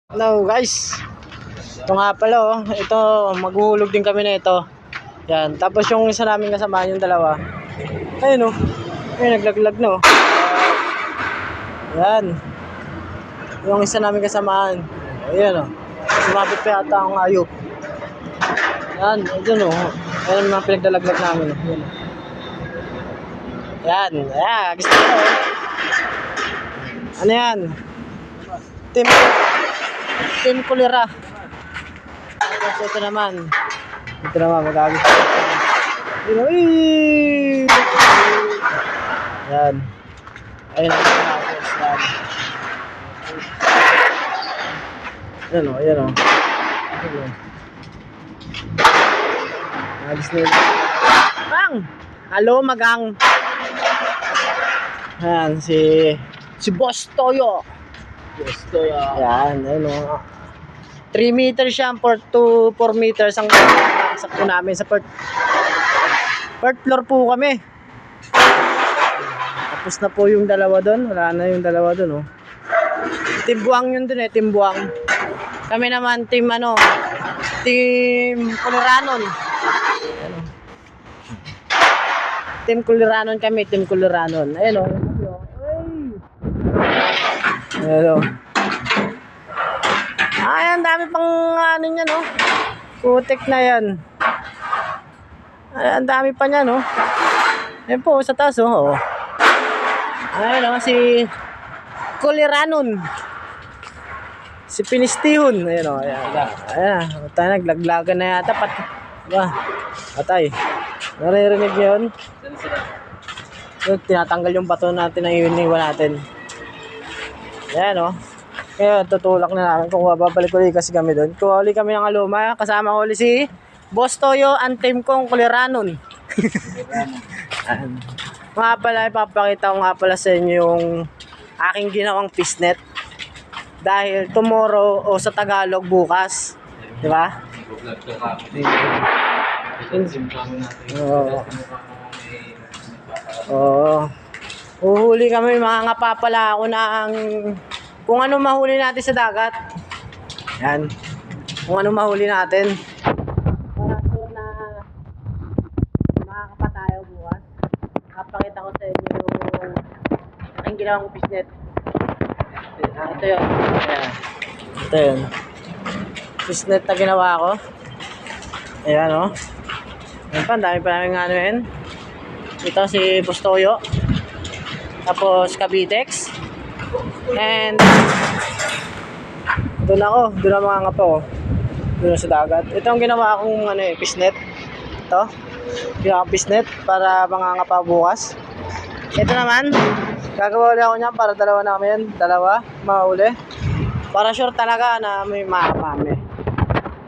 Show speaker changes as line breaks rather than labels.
Hello guys. Ito nga pala oh. Ito, maghuhulog din kami na ito. Yan. Tapos yung isa namin kasama, yung dalawa. Ayun oh. Ayun, naglaglag na oh. Yan. Yung isa namin kasamaan. Ayan oh. Sumabit pa yata ang ayop. Yan. Ayun oh. Ayun ang mga pinagdalaglag namin oh. Yan. Ayan. Gusto ko oh. Ano yan? Team Kulira. Tapos ito naman magagis. Yan. Ayun ang tapos yan. Ayan o, ayan o. Agis nila. Bang! Halo, magang. Yan, si Boss Toyo. Yan, ayun o. 3 meters siya, 4 meters ang sakto namin sa first floor po kami. Tapos na po yung dalawa doon, wala na yung dalawa doon oh. Timbuang yun doon timbuang. Kami naman team Kuliranon. Team Kuliranon kami, team Kuliranon. Ayun oh. Ayun oh. Ay, ang dami pang niyan oh. Putik na yan. Ay, ang dami pa niyan oh. Ayun po sa taas oh. Ayun oh, si Kuliranon. Si Pinistihon. Ayun oh, ayan. Ayan, tayo naglaglagan na yata patay. Naririnig niyo yun? So, tinatanggal yung bato natin na iniwan natin. Ayan oh. Kaya tutulak na namin kung babalik ulit kasi kami doon. Kuha ulit kami ng aluma. Kasama ko ulit si Boss Toyo and team kong Kuliranon. Mga pala, ipapakita ko nga pala sa inyo yung aking ginawang fishnet. Dahil tomorrow o sa Tagalog bukas. Di ba? Oo. Uhuli kami, mga ngapapala ako ng kung ano mahuli natin sa dagat. Yan. Kung ano mahuli natin. Para sure na makakapatayo bukas. Kapakita ko sa inyo yung aking ginawang fishnet. Ito yun. Ayan. Ito yun. Fishnet na ginawa ko. Ayan o. Ayan pa, dami pa namin ano yun. Ito si Bustoyo. Tapos Kabitex. And doon ang mga ngapo doon sa dagat. Ito ang ginawa kong fishnet. Ito ginawa kong fishnet para mga ngapa bukas. Ito naman gagawa ulit ako niyan para dalawa namin, dalawa mahuli para sure talaga na may makakapami.